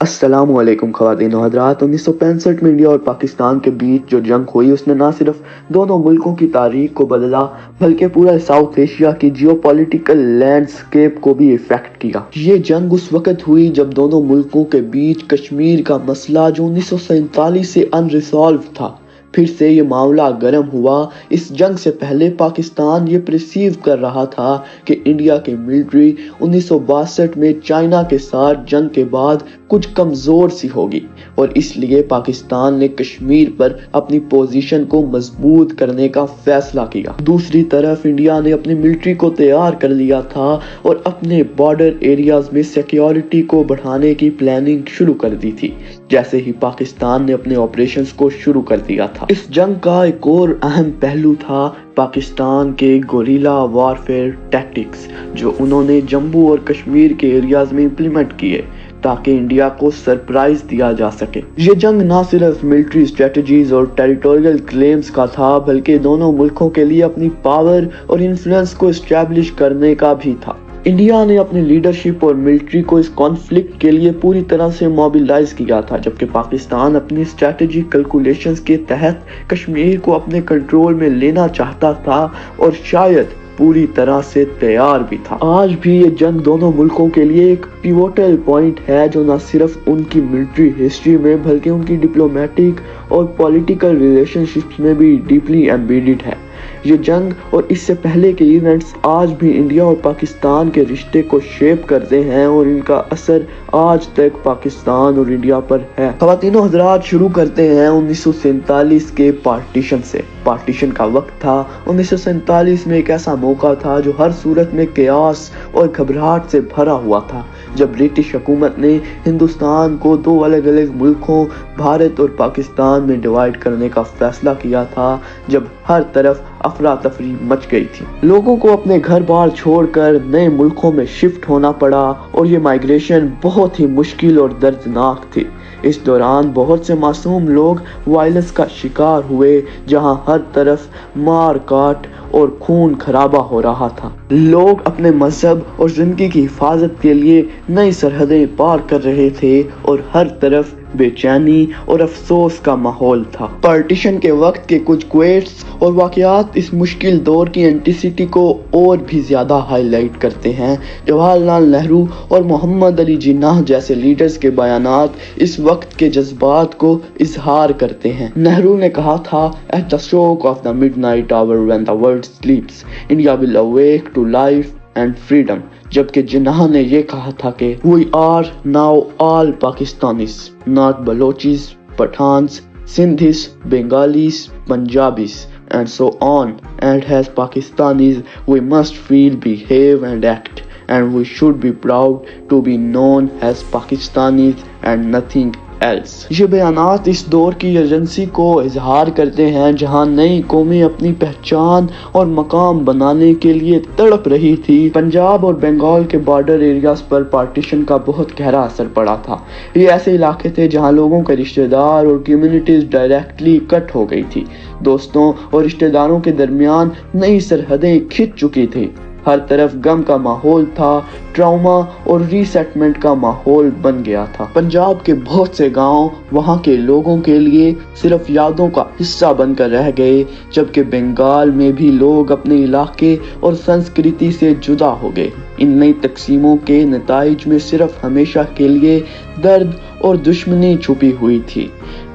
السلام علیکم خواتین و حضرات۔ 1965 میں انڈیا اور پاکستان کے بیچ جو جنگ ہوئی اس نے نہ صرف دونوں ملکوں کی تاریخ کو بدلا بلکہ پورا ساؤتھ ایشیا کی جیو پولیٹیکل لینڈسکیپ کو بھی افیکٹ کیا۔ یہ جنگ اس وقت ہوئی جب دونوں ملکوں کے بیچ کشمیر کا مسئلہ جو 1947 سے انریزالوڈ تھا پھر سے یہ معاملہ گرم ہوا۔ اس جنگ سے پہلے پاکستان یہ پرسیو کر رہا تھا کہ انڈیا کی ملٹری 1962 میں چائنا کے ساتھ جنگ کے بعد کچھ کمزور سی ہوگی اور اس لیے پاکستان نے کشمیر پر اپنی پوزیشن کو مضبوط کرنے کا فیصلہ کیا۔ دوسری طرف انڈیا نے اپنی ملٹری کو تیار کر لیا تھا اور اپنے بارڈر ایریاز میں سیکیورٹی کو بڑھانے کی پلاننگ شروع کر دی تھی جیسے ہی پاکستان نے اپنے آپریشنز کو شروع کر دیا تھا۔ اس جنگ کا ایک اور اہم پہلو تھا پاکستان کے گوریلا وارفیئر ٹیکٹکس جو انہوں نے جموں اور کشمیر کے ایریاز میں امپلیمنٹ کیے تاکہ انڈیا کو سرپرائز دیا جا سکے۔ یہ جنگ نہ صرف ملٹری اسٹریٹجیز اور ٹیریٹوریل کلیمز کا تھا بلکہ دونوں ملکوں کے لیے اپنی پاور اور انفلوئنس کو اسٹیبلش کرنے کا بھی تھا۔ انڈیا نے اپنی لیڈرشپ اور ملٹری کو اس کانفلکٹ کے لیے پوری طرح سے موبیلائز کیا تھا جبکہ پاکستان اپنی اسٹریٹجک کیلکولیشنز کے تحت کشمیر کو اپنے کنٹرول میں لینا چاہتا تھا اور شاید پوری طرح سے تیار بھی تھا۔ آج بھی یہ جنگ دونوں ملکوں کے لیے ایک پیوٹل پوائنٹ ہے جو نہ صرف ان کی ملٹری ہسٹری میں بلکہ ان کی ڈپلومیٹک اور پولیٹیکل ریلیشن شپس میں بھی ڈیپلی ایمبیڈڈ ہے۔ یہ جنگ اور اس سے پہلے کے ایونٹس آج بھی انڈیا اور پاکستان کے رشتے کو شیپ کرتے ہیں اور ان کا اثر آج تک پاکستان اور انڈیا پر ہے۔ خواتین و حضرات، شروع کرتے ہیں 1947 کے پارٹیشن سے۔ پارٹیشن کا وقت تھا 1947 میں ایک ایسا موقع تھا جو ہر صورت میں کیاس اور گھبراہٹ سے بھرا ہوا تھا جب برٹش حکومت نے ہندوستان کو دو الگ الگ ملکوں بھارت اور پاکستان میں ڈیوائیڈ کرنے کا فیصلہ کیا تھا، جب ہر طرف افراتفری مچ گئی تھی۔ لوگوں کو اپنے گھر بار چھوڑ کر نئے ملکوں میں شفٹ ہونا پڑا اور یہ مائیگریشن بہت ہی مشکل اور دردناک تھی۔ اس دوران بہت سے معصوم لوگ وائلنس کا شکار ہوئے جہاں ہر طرف مار کاٹ اور خون خرابہ ہو رہا تھا۔ لوگ اپنے مذہب اور زندگی کی حفاظت کے لیے نئی سرحدیں پار کر رہے تھے اور ہر طرف بے چینی اور افسوس کا ماحول تھا۔ پارٹیشن کے وقت کے کچھ کوٹس اور واقعات اس مشکل دور کی انٹینسٹی کو اور بھی زیادہ ہائی لائٹ کرتے ہیں۔ جواہر لال نہرو اور محمد علی جناح جیسے لیڈرز کے بیانات اس وقت کے جذبات کو اظہار کرتے ہیں۔ نہرو نے کہا تھا "At the stroke of the midnight hour when the world sleeps, India will awake to life and freedom", جبکہ جناح نے یہ کہا تھا کہ "We are now all Pakistanis, not Balochis, Pathans, Sindhis, Bengalis, Punjabis, and so on, and as Pakistanis we must feel, behave and act, and we should be proud to be known as Pakistanis and nothing else". یہ بیانات اس دور کی agency کو اظہار کرتے ہیں جہاں نئی قومیں اپنی پہچان اور مقام بنانے کے لیے تڑپ رہی تھی۔ پنجاب اور بنگال کے بارڈر ایریاز پر پارٹیشن کا بہت گہرا اثر پڑا تھا۔ یہ ایسے علاقے تھے جہاں لوگوں کے رشتہ دار اور کمیونٹیز ڈائریکٹلی کٹ ہو گئی تھی۔ دوستوں اور رشتہ داروں کے درمیان نئی سرحدیں کھنچ چکی تھی۔ ہر طرف غم کا ماحول تھا، ٹراما اور ری سیٹلمنٹ کا ماحول بن گیا تھا۔ پنجاب کے بہت سے گاؤں وہاں کے لوگوں کے لیے صرف یادوں کا حصہ بن کر رہ گئے، جبکہ بنگال میں بھی لوگ اپنے علاقے اور سنسکرتی سے جدا ہو گئے۔ ان نئی تقسیموں کے نتائج میں صرف ہمیشہ کے لیے درد اور دشمنی چھپی ہوئی تھی۔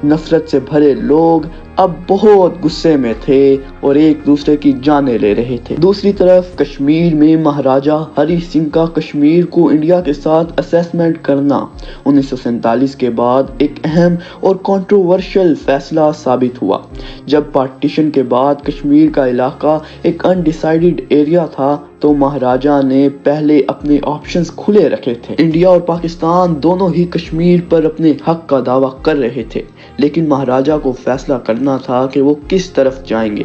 نفرت سے بھرے لوگ اب بہت غصے میں تھے اور ایک دوسرے کی جانیں لے رہے تھے۔ دوسری طرف کشمیر میں مہاراجہ ہری سنگھ کا کشمیر کو انڈیا کے ساتھ اسیسمنٹ کرنا 1947 کے بعد ایک اہم اور کنٹروورشل فیصلہ ثابت ہوا۔ جب پارٹیشن کے بعد کشمیر کا علاقہ ایک انڈیسائیڈڈ ایریا تھا تو مہاراجہ نے پہلے اپنے آپشنز کھلے رکھے تھے۔ انڈیا اور پاکستان دونوں ہی کشمیر پر اپنے حق کا دعویٰ کر رہے تھے لیکن مہاراجہ کو فیصلہ کرنا تھا کہ وہ کس طرف جائیں گے۔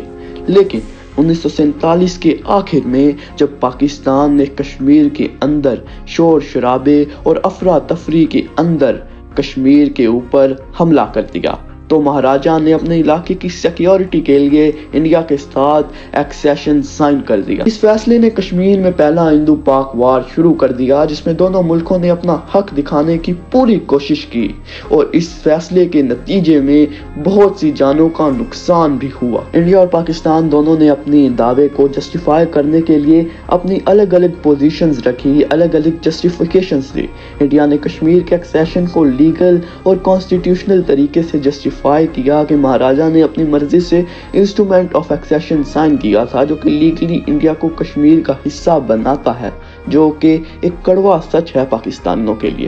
لیکن 1947 کے آخر میں جب پاکستان نے کشمیر کے اندر شور شرابے اور افراتفری کے اندر کشمیر کے اوپر حملہ کر دیا تو مہاراجا نے اپنے علاقے کی سیکیورٹی کے لیے انڈیا کے ساتھ ایکسیشن سائن کر دیا۔ اس فیصلے نے کشمیر میں پہلا ہندو پاک وار شروع کر دیا، جس میں دونوں ملکوں نے اپنا حق دکھانے کی پوری کوشش کی، اور اس فیصلے کے نتیجے میں بہت سی جانوں کا نقصان بھی ہوا۔ انڈیا اور پاکستان دونوں نے اپنی دعوے کو جسٹیفائی کرنے کے لیے اپنی الگ الگ پوزیشنز رکھی، الگ الگ جسٹیفیکیشنز دی۔ انڈیا نے کشمیر کے ایکسیشن کو لیگل اور کانسٹیٹیوشنل طریقے سے جسٹیفائی کیا کہ مہاراجا نے اپنی مرضی سے انسٹرومنٹ آف ایکسیشن سائن کیا تھا، جو کہ لیگلی انڈیا کو کشمیر کا حصہ بناتا ہے، جو کہ ایک کڑوا سچ ہے پاکستانیوں کے لیے۔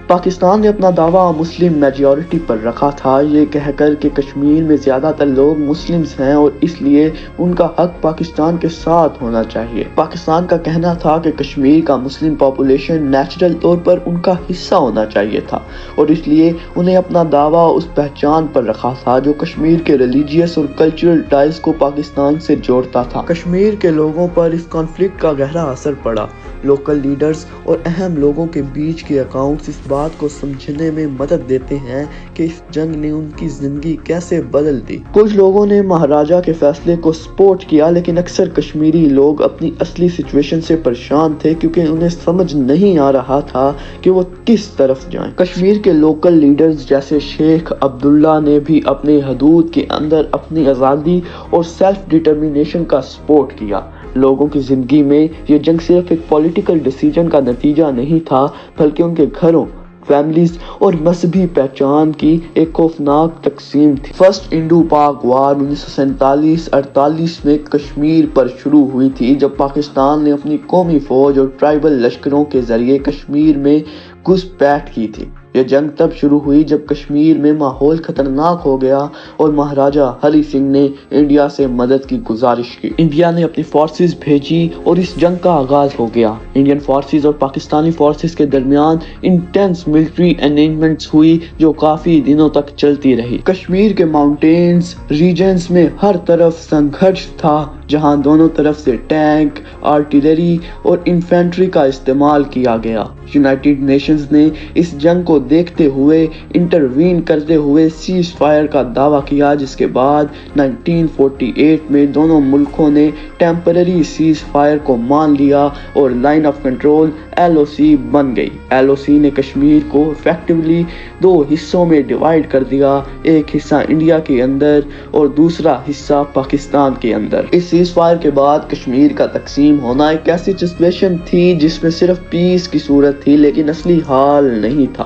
پاکستان نے اپنا دعویٰ مسلم میجورٹی پر رکھا تھا، یہ کہہ کر کہ کشمیر میں زیادہ تر لوگ مسلمز ہیں اور اس لیے ان کا حق پاکستان کے ساتھ ہونا چاہیے۔ پاکستان کا کہنا تھا کہ کشمیر کا مسلم پاپولیشن نیچرل طور پر ان کا حصہ ہونا چاہیے تھا، اور اس لیے انہیں اپنا دعویٰ اس پہچان پر رکھا تھا جو کشمیر کے ریلیجیس اور کلچرل ٹائز کو پاکستان سے جوڑتا تھا۔ کشمیر کے لوگوں پر اس کانفلکٹ کا گہرا اثر پڑا۔ لوکل لیڈرز اور اہم لوگوں کے بیچ کے اکاؤنٹس اس بات کو سمجھنے میں مدد دیتے ہیں کہ اس جنگ نے ان کی زندگی کیسے بدل دی۔ کچھ لوگوں نے مہاراجا کے فیصلے کو سپورٹ کیا، لیکن اکثر کشمیری لوگ اپنی اصلی سچویشن سے پریشان تھے کیونکہ انہیں سمجھ نہیں آ رہا تھا کہ وہ کس طرف جائیں۔ کشمیر کے لوکل لیڈرز جیسے شیخ عبداللہ نے بھی اپنے حدود کے اندر اپنی آزادی اور سیلف ڈٹرمینیشن کا سپورٹ کیا۔ لوگوں کی زندگی میں یہ جنگ صرف ایک پولیٹیکل ڈیسیجن کا نتیجہ نہیں تھا، بلکہ ان کے گھروں، فیملیز اور مذہبی پہچان کی ایک خوفناک تقسیم تھی۔ فرسٹ انڈو پاک وار 1947-48 میں کشمیر پر شروع ہوئی تھی، جب پاکستان نے اپنی قومی فوج اور ٹرائبل لشکروں کے ذریعے کشمیر میں گھس پیٹ کی تھی۔ یہ جنگ تب شروع ہوئی جب کشمیر میں ماحول خطرناک ہو گیا اور مہاراجا ہری سنگھ نے انڈیا سے مدد کی گزارش کی۔ انڈیا نے اپنی فورسز بھیجی اور اس جنگ کا آغاز ہو گیا۔ انڈین فورسز اور پاکستانی فورسز کے درمیان انٹینس ملٹری انگیجمنٹس ہوئی جو کافی دنوں تک چلتی رہی۔ کشمیر کے ماؤنٹینز ریجنز میں ہر طرف سنگھرش تھا، جہاں دونوں طرف سے ٹینک، آرٹلری اور انفینٹری کا استعمال کیا گیا۔ یونائٹڈ نیشنز نے اس جنگ کو دیکھتے ہوئے انٹروین کرتے ہوئے سیز فائر کا دعویٰ کیا، جس کے بعد 1948 میں دونوں ملکوں نے ٹیمپرری سیز فائر کو مان لیا اور لائن آف کنٹرول LOC بن گئی۔ LOC نے کشمیر کو ایفیکٹولی دو حصوں میں ڈیوائیڈ کر دیا، ایک حصہ انڈیا کے اندر اور دوسرا حصہ پاکستان کے اندر۔ اس سیز فائر کے بعد کشمیر کا تقسیم ہونا ایک ایسی سچویشن تھی جس میں صرف پیس کی صورت تھی، لیکن اصلی حال نہیں تھا۔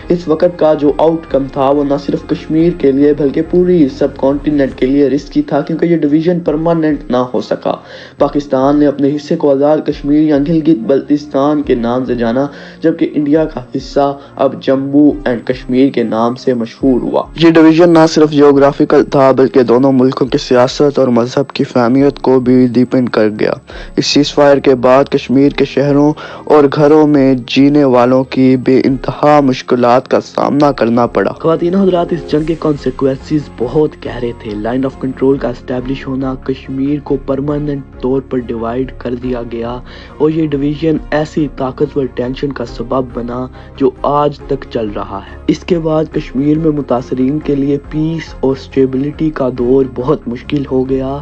اس وقت کا جو آؤٹ کم تھا وہ نہ صرف کشمیر کے لیے بلکہ پوری سب کانٹیننٹ کے لیے رسکی تھا، کیونکہ یہ ڈویژن پرماننٹ نہ ہو سکا۔ پاکستان نے اپنے حصے کو آزاد کشمیر یا گلگت بلتستان کے نام سے جانا، جبکہ انڈیا کا حصہ اب جموں اینڈ کشمیر کے نام سے مشہور ہوا۔ یہ ڈویژن نہ صرف جیوگرافیکل تھا بلکہ دونوں ملکوں کی سیاست اور مذہب کی فہمیت کو بھی ڈیپن کر گیا۔ اس سیز فائر کے بعد کشمیر کے شہروں اور گھروں میں جینے والوں کی بے انتہا مشکلات کا سامنا کرنا پڑا۔ خواتین و حضرات، اس جنگ کے کانسیکوینسز بہت گہرے تھے۔ لائن آف کنٹرول کا اسٹیبلش ہونا، کشمیر کو پرماننٹ طور پر ڈیوائیڈ کر دیا گیا اور یہ ڈویژن ایسی طاقتور ٹینشن کا سبب بنا جو آج تک چل رہا ہے۔ اس کے بعد کشمیر میں متاثرین کے لیے پیس اور اسٹیبلٹی کا دور بہت مشکل ہو گیا،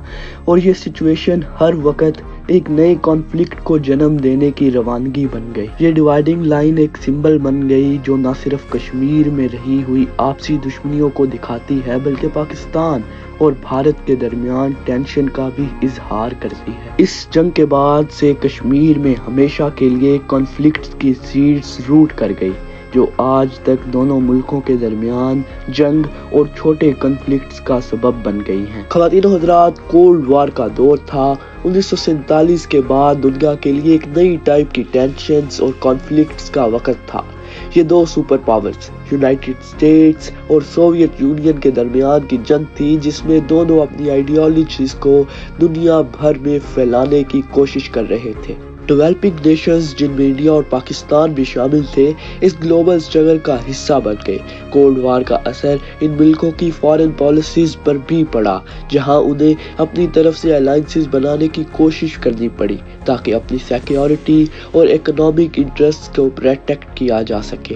اور یہ سچویشن ہر وقت ایک نئے کانفلکٹ کو جنم دینے کی روانگی بن گئی۔ یہ ڈیوائیڈنگ لائن ایک سمبل بن گئی جو نہ صرف کشمیر میں رہی ہوئی آپسی دشمنیوں کو دکھاتی ہے بلکہ پاکستان اور بھارت کے درمیان ٹینشن کا بھی اظہار کرتی ہے۔ اس جنگ کے بعد سے کشمیر میں ہمیشہ کے لیے کانفلکٹس کی سیڈز روٹ کر گئی، جو آج تک دونوں ملکوں کے درمیان جنگ اور چھوٹے کنفلکٹس کا سبب بن گئی ہیں۔ خواتین و حضرات، کولڈ وار کا دور تھا۔ 1947 کے بعد دنیا کے لیے ایک نئی ٹائپ کی ٹینشنز اور کانفلکٹس کا وقت تھا۔ یہ دو سپر پاورز، یونائٹڈ اسٹیٹس اور سوویت یونین کے درمیان کی جنگ تھی، جس میں دونوں اپنی آئیڈیالوجیز کو دنیا بھر میں پھیلانے کی کوشش کر رہے تھے۔ ڈیولپنگ نیشنز، جن میں انڈیا اور پاکستان بھی شامل تھے، اس گلوبل اسٹرگل کا حصہ بن گئے۔ کولڈ وار کا اثر ان ملکوں کی فارن پالیسیز پر بھی پڑا، جہاں انہیں اپنی طرف سے الائنسز بنانے کی کوشش کرنی پڑی تاکہ اپنی سیکیورٹی اور اکنامک انٹرسٹ کو پروٹیکٹ کیا جا سکے۔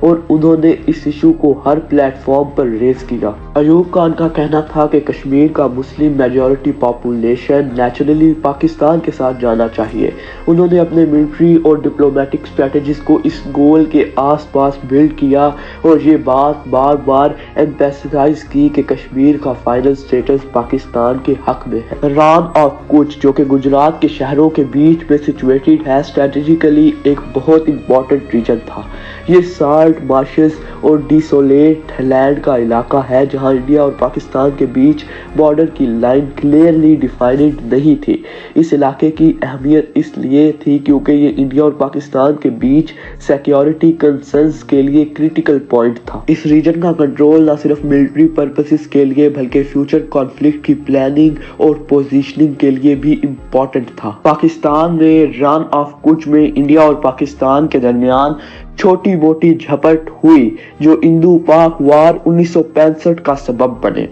اور انہوں نے اس ایشو کو ہر پلیٹ فارم پر ریز کیا۔ ایوب خان کا کہنا تھا کہ کشمیر کا مسلم میجورٹی پاپولیشن نیچرلی پاکستان کے ساتھ جانا چاہیے۔ انہوں نے اپنے ملٹری اور ڈپلومیٹک اسٹریٹجیز کو اس گول کے آس پاس بلڈ کیا اور یہ بات بار بار ایمفیسائز کی کہ کشمیر کا فائنل سٹیٹس پاکستان کے حق میں ہے۔ ران آف کچھ جو کہ گجرات کے شہروں کے بیچ میں سچویٹڈ ہے، اسٹریٹجیکلی ایک بہت امپورٹنٹ ریجن تھا۔ یہ سالٹ مارشز اور ڈیسولیٹ لینڈ کا علاقہ ہے جہاں انڈیا اور پاکستان کے بیچ بارڈر کی لائن کلیئرلی ڈیفائنڈ نہیں تھی۔ اس علاقے کی اہمیت اس لیے تھی کیونکہ یہ انڈیا اور پاکستان کے بیچ سیکیورٹی کنسرنز کے لیے کریٹیکل پوائنٹ تھا۔ اس ریجن کا کنٹرول نہ صرف ملٹری پرپسز کے لیے بلکہ فیوچر کانفلکٹ کی پلاننگ اور پوزیشننگ کے لیے بھی امپورٹنٹ تھا۔ پاکستان نے ران آف کچھ میں انڈیا اور پاکستان کے درمیان چھوٹی موٹی جھپٹ ہوئی جو ہندو پاک وار 1965 کا سبب بنے۔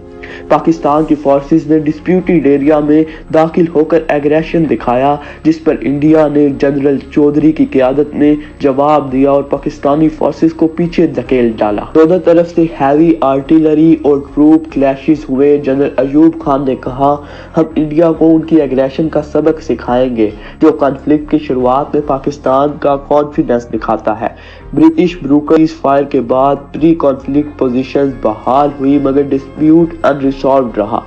پاکستان کی فورسز نے ڈسپیوٹڈ ایریا میں داخل ہو کر ایگریشن دکھایا جس پر انڈیا نے جنرل چودھری کی قیادت میں جواب دیا اور پاکستانی فورسز کو پیچھے دھکیل ڈالا۔ دونوں طرف سے ہیوی آرٹلری اور ٹروپ کلیشز ہوئے۔ جنرل ایوب خان نے کہا، ہم انڈیا کو ان کی ایگریشن کا سبق سکھائیں گے جو کانفلکٹ کی شروعات میں پاکستان کا کانفیڈنس دکھاتا ہے۔ برٹش بروکر فائر کے بعد پری کانفلکٹ پوزیشنز بحال ہوئی مگر ڈسپیوٹ انریزالوڈ رہا۔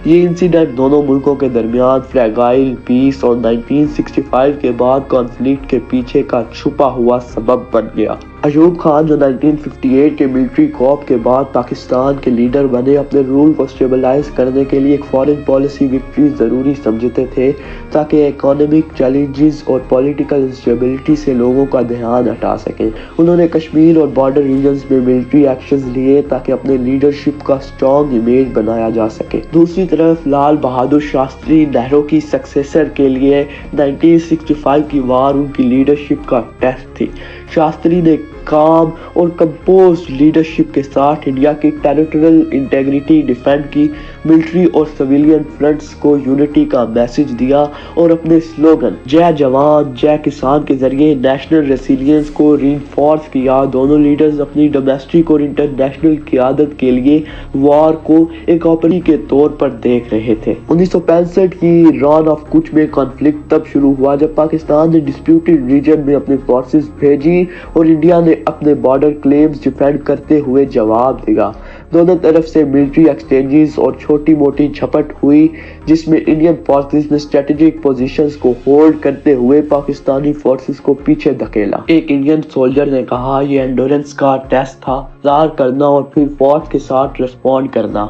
یہ انسیڈنٹ دونوں ملکوں کے درمیان فریگائل پیس اور 1965 کے بعد کانفلکٹ کے پیچھے کا چھپا ہوا سبب بن گیا۔ ایوب خان جو 1958 کے ملٹری کوپ کے بعد پاکستان کے لیڈر بنے، اپنے رول کو سٹیبلائز کرنے کے لیے ایک فارن پالیسی وکٹری ضروری سمجھتے تھے تاکہ اکانومک چیلنجز اور پولیٹیکل انسٹیبلٹی سے لوگوں کا دھیان ہٹا سکیں۔ انہوں نے کشمیر اور بارڈر ریجنز میں ملٹری ایکشنز لیے تاکہ اپنے لیڈرشپ کا اسٹرانگ امیج بنایا جا سکے۔ دوسری طرف لال بہادر شاستری نہرو کی سکسیسر کے لیے 1965 کی وار ان کی لیڈرشپ کا ٹیسٹ تھی۔ شاستری نے کام اور کمپوزڈ لیڈرشپ کے ساتھ انڈیا کی ٹیریٹریل انٹیگریٹی ڈیفینڈ کی، ملٹری اور سویلین فرنٹس کو یونٹی کا میسج دیا اور اپنے سلوگن جے جوان جے کسان کے ذریعے نیشنل ریسیلینس کو ری انفورس کیا۔ دونوں لیڈرز اپنی ڈومیسٹک اور انٹرنیشنل قیادت کے لیے وار کو ایک اپرچونٹی کے طور پر دیکھ رہے تھے۔ 1965 کی ران آف کچھ میں کانفلکٹ تب شروع ہوا جب پاکستان نے ڈسپیوٹڈ ریجن میں اپنی فورسز بھیجی اور انڈیا نے اپنے بارڈر کلیمز ڈیفینڈ کرتے ہوئے جواب دیا۔ دونوں طرف سے ملٹری ایکسچینجز اور چھوٹی موٹی جھپٹ ہوئی جس میں انڈین فورسز نے اسٹریٹجک پوزیشنز کو ہولڈ کرتے ہوئے پاکستانی فورسز کو پیچھے دھکیلا۔ ایک انڈین سولجر نے کہا، یہ انڈورنس کا ٹیسٹ تھا، ظاہر کرنا اور پھر فورس کے ساتھ ریسپونڈ کرنا۔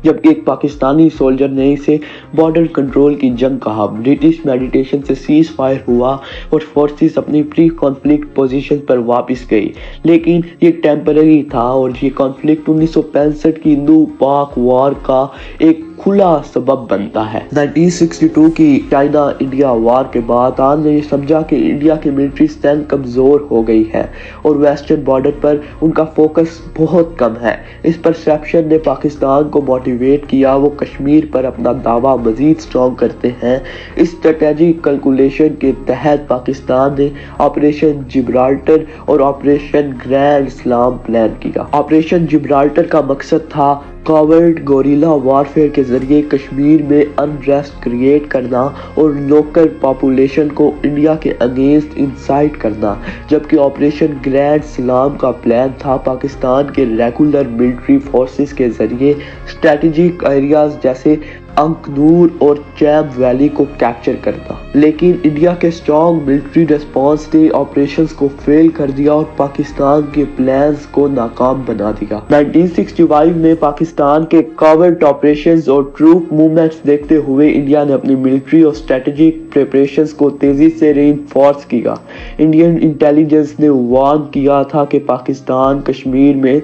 جبکہ ایک پاکستانی سولجر نے اسے بارڈر کنٹرول کی جنگ کہا۔ برٹش میڈیٹیشن سے سیز فائر ہوا اور فورسز اپنی پری کانفلکٹ پوزیشن پر واپس گئی، لیکن یہ ٹیمپرری تھا اور یہ کانفلکٹ 1965 کی ہندو پاک وار کا ایک کھلا سبب بنتا ہے۔ 1962 کی چائنا انڈیا وار کے بعد خان نے یہ سمجھا کہ انڈیا کی ملٹری اسٹرینتھ کمزور ہو گئی ہے اور ویسٹرن بارڈر پر ان کا فوکس بہت کم ہے۔ اس پرسیپشن نے پاکستان کو موٹیویٹ کیا، وہ کشمیر پر اپنا دعویٰ مزید سٹرانگ کرتے ہیں۔ اس اسٹریٹجک کیلکولیشن کے تحت پاکستان نے آپریشن جبرالٹر اور آپریشن گرینڈ اسلام پلان کیا۔ آپریشن جبرالٹر کا مقصد تھا کاورڈ گوریلا وارفیئر کے ذریعے کشمیر میں انریسٹ کریٹ کرنا اور لوکل پاپولیشن کو انڈیا کے اگینسٹ انسائٹ کرنا، جبکہ آپریشن گرینڈ سلام کا پلان تھا پاکستان کے ریگولر ملٹری فورسز کے ذریعے اسٹریٹجک ایریاز جیسے انکنور اور چیب ویلی کو کیپچر کرنا، لیکن انڈیا کے اسٹرانگ ملٹری ریسپانس نے آپریشنز کو فیل کر دیا اور پاکستان کے پلانز کو ناکام بنا دیا۔ 1965 میں پاکستان کے کاورٹ آپریشنز اور ٹروپ موومنٹس دیکھتے ہوئے انڈیا نے اپنی ملٹری اور اسٹریٹجک پریپریشنز کو تیزی سے ری انفورس کیا۔ انڈین انٹیلیجنس نے وارن کیا تھا کہ پاکستان کشمیر میں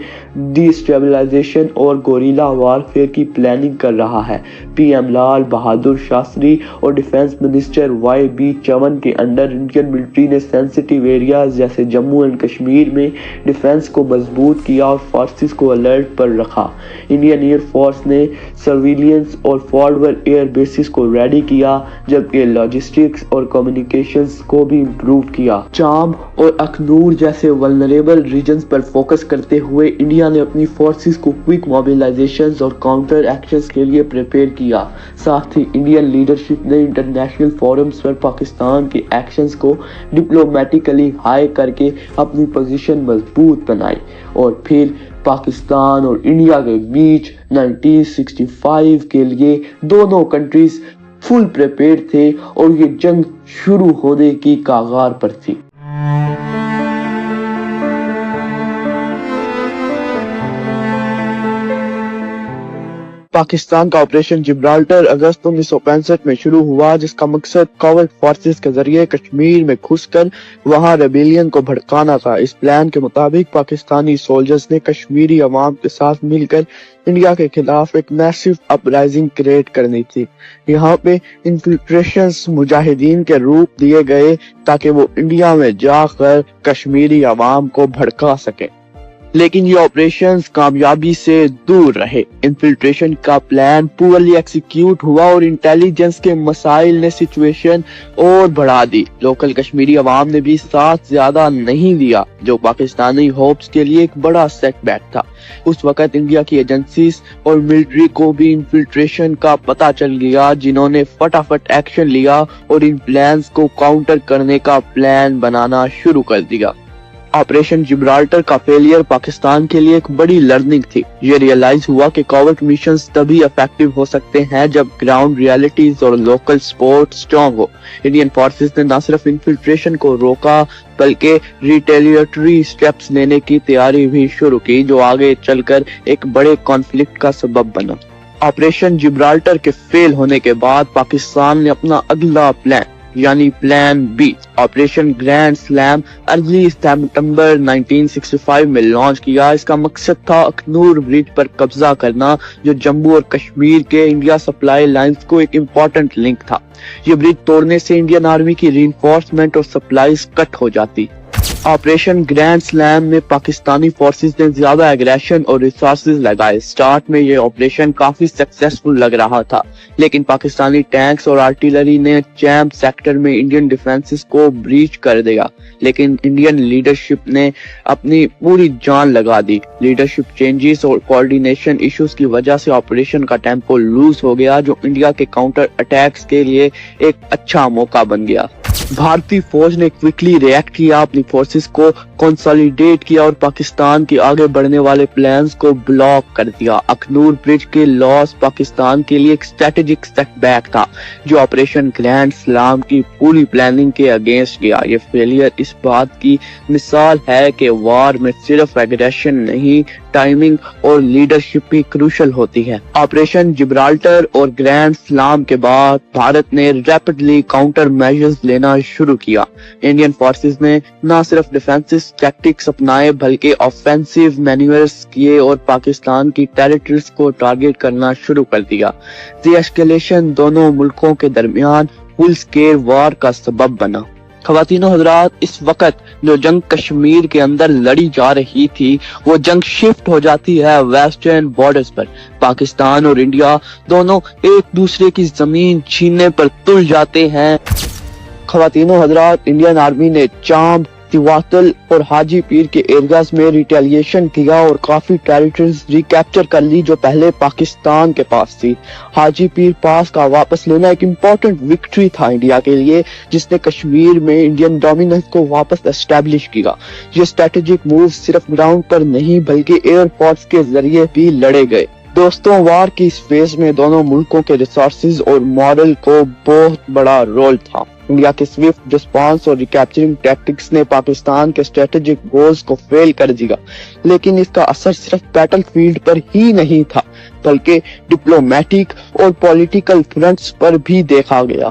ڈی اسٹیبلائزیشن اور گوریلا وارفیئر کی پلاننگ کر رہا ہے۔ PM لال بہادر شاستری اور ڈیفنس منسٹر YB چون کے انڈر انڈین ملٹری نے سینسٹیو ایریاز جیسے جموں اینڈ کشمیر میں ڈیفنس کو مضبوط کیا اور فورسز کو الرٹ پر رکھا۔ انڈین ایئر فورس نے سرویلنس اور فارورڈ ایئر بیسز کو ریڈی کیا، جبکہ لاجسٹکس اور کمیونیکیشنز کو بھی امپروو کیا۔ چامب اور اخنور جیسے ولنریبل ریجنز پر فوکس کرتے ہوئے انڈیا نے اپنی فورسز کو کوئک موبلائزیشنز اور کاؤنٹر ایکشنز کے لیے پریپیئر کیا۔ ساتھ ہی انڈین لیڈرشپ نے انٹرنیشنل فورمز پر پاکستان کے ایکشنز کو ڈپلومیٹکلی ہائی کر کے اپنی پوزیشن مضبوط بنائی، اور پھر پاکستان اور انڈیا کے بیچ 1965 کے لیے دونوں کنٹریز فل پریپیئر تھے اور یہ جنگ شروع ہونے کی کگار پر تھی۔ پاکستان کا آپریشن جبرالٹر اگست 1965 میں شروع ہوا، جس کا مقصد کوورٹ فورسز کے ذریعے کشمیر میں گھس کر وہاں ریبیلین کو بھڑکانا تھا۔ اس پلان کے مطابق پاکستانی سولجرز نے کشمیری عوام کے ساتھ مل کر انڈیا کے خلاف ایک میسو اپرائزنگ کریٹ کرنی تھی۔ یہاں پہ انفلٹریشنز مجاہدین کے روپ دیے گئے تاکہ وہ انڈیا میں جا کر کشمیری عوام کو بھڑکا سکیں، لیکن یہ آپریشنز کامیابی سے دور رہے۔ انفلٹریشن کا پلان پورلی ایکسیکیوٹ ہوا اور انٹیلیجنس کے مسائل نے سچویشن اور بڑھا دی۔ لوکل کشمیری عوام نے بھی ساتھ زیادہ نہیں دیا، جو پاکستانی ہوپس کے لیے ایک بڑا سیٹ بیک تھا۔ اس وقت انڈیا کی ایجنسیز اور ملٹری کو بھی انفلٹریشن کا پتہ چل گیا، جنہوں نے فٹافٹ ایکشن لیا اور ان پلانز کو کاؤنٹر کرنے کا پلان بنانا شروع کر دیا۔ آپریشن جبرالٹر کا فیلئر پاکستان کے لیے ایک بڑی لرننگ تھی۔ یہ ریئلائز ہوا کہ کوورٹ میشنز تبھی افیکٹو ہو سکتے ہیں جب گراؤنڈ ریالٹیز اور لوکل سپورٹ سٹرونگ ہو۔ انڈین فورسز نے نہ صرف انفلٹریشن کو روکا بلکہ ریٹیلیٹری سٹیپس لینے کی تیاری بھی شروع کی، جو آگے چل کر ایک بڑے کانفلکٹ کا سبب بنا۔ آپریشن جبرالٹر کے فیل ہونے کے بعد پاکستان نے اپنا اگلا پلان یعنی plan B operation Grand Slam early September 1965 میں لانچ کیا۔ اس کا مقصد تھا اخنور برج پر قبضہ کرنا، جو جموں اور کشمیر کے انڈیا سپلائی لائنز کو ایک امپورٹنٹ لنک تھا۔ یہ برج توڑنے سے انڈین آرمی کی ری انفورسمنٹ اور سپلائیز کٹ ہو جاتی۔ آپریشن گرینڈ سلیم میں پاکستانی فورسز نے زیادہ ایگریشن اور ریسورسز لگائے۔ سٹارٹ میں یہ آپریشن کافی سکسیسفل لگ رہا تھا، لیکن پاکستانی ٹینکس اور آرٹلری نے چیمپ سیکٹر میں انڈین ڈیفنسز کو بریچ کر دیا، لیکن انڈین لیڈرشپ نے اپنی پوری جان لگا دی۔ لیڈرشپ چینجز اور کوارڈینیشن ایشوز کی وجہ سے آپریشن کا ٹیمپو لوز ہو گیا، جو انڈیا کے کاؤنٹر اٹیکس کے لیے ایک اچھا موقع بن گیا۔ بھارتی فوج نے کوئکلی ریئیکٹ کیا، اپنی فورسز کو کنسالیڈیٹ کیا اور پاکستان کے آگے بڑھنے والے پلانز کو بلاک کر دیا۔ اخنور برج کے لاس پاکستان کے لیے ایک اسٹریٹجک سیٹ بیک تھا، جو آپریشن گرینڈ سلام کی پوری پلاننگ کے اگینسٹ گیا۔ یہ فیلئر اس بات کی مثال ہے کہ وار میں صرف ایگریشن نہیں، ٹائمنگ اور لیڈرشپ بھی کروشل ہوتی ہے۔ آپریشن جبرالٹر اور گرینڈ سلام کے بعد بھارت نے ریپڈلی کاؤنٹر میجرز لینا شروع کیا۔ انڈین فورسز نے نہ صرف ڈیفینسو ٹیکٹکس اپنائے بلکہ آفینسیو مینیورز کیے اور پاکستان کی ٹیریٹریز کو ٹارگٹ کرنا شروع کر دیا۔ دی ایسکیلیشن دونوں ملکوں کے درمیان فل اسکیل وار کا سبب بنا۔ خواتین و حضرات، اس وقت جو جنگ کشمیر کے اندر لڑی جا رہی تھی، وہ جنگ شفٹ ہو جاتی ہے ویسٹرن بارڈرز پر۔ پاکستان اور انڈیا دونوں ایک دوسرے کی زمین چھیننے پر تل جاتے ہیں۔ خواتین و حضرات، انڈین آرمی نے چامب، تیواتل اور حاجی پیر کے ایریاز میں ریٹیلیشن کیا اور کافی ٹیریٹریز ریکیپچر کر لی جو پہلے پاکستان کے پاس تھی۔ حاجی پیر پاس کا واپس لینا ایک امپورٹنٹ وکٹری تھا انڈیا کے لیے، جس نے کشمیر میں انڈین ڈومیننس کو واپس اسٹیبلش کیا۔ یہ اسٹریٹجک موو صرف گراؤنڈ پر نہیں بلکہ ایئر فورس کے ذریعے بھی لڑے گئے۔ دوستوں، وار کی اس فیز میں دونوں ملکوں کے ریسورسز اور مورل کو بہت بڑا رول تھا۔ انڈیا کے سوئفٹ رسپانس اور ریکیپچرنگ ٹیکٹکس نے پاکستان کے اسٹریٹجک گولز کو فیل کر دیا، لیکن اس کا اثر صرف بیٹل فیلڈ پر ہی نہیں تھا بلکہ ڈپلومیٹک اور پولیٹیکل فرنٹس پر بھی دیکھا گیا۔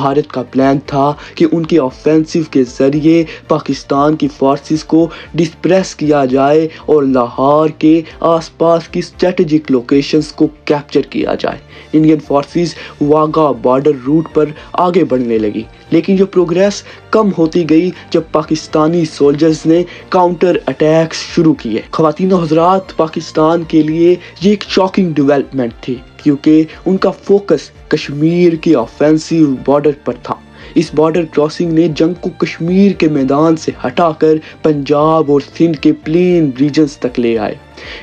بھارت کا پلان تھا کہ ان کے آفینسو کے ذریعے پاکستان کی فورسز کو ڈسپریس کیا جائے اور لاہور کے آس پاس کی اسٹریٹجک لوکیشنز کو کیپچر کیا جائے۔ انڈین فورسز واگا بارڈر روٹ پر آگے بڑھنے لگی، لیکن یہ پروگریس کم ہوتی گئی جب پاکستانی سولجرز نے کاؤنٹر اٹیکس شروع کیے۔ خواتین و حضرات، پاکستان کے لیے یہ ایک شاکنگ ڈیولپمنٹ تھی کیونکہ ان کا فوکس کشمیر کے آفینسو بارڈر پر تھا۔ اس بارڈر کراسنگ نے جنگ کو کشمیر کے میدان سے ہٹا کر پنجاب اور سندھ کے پلین ریجنز تک لے آئے۔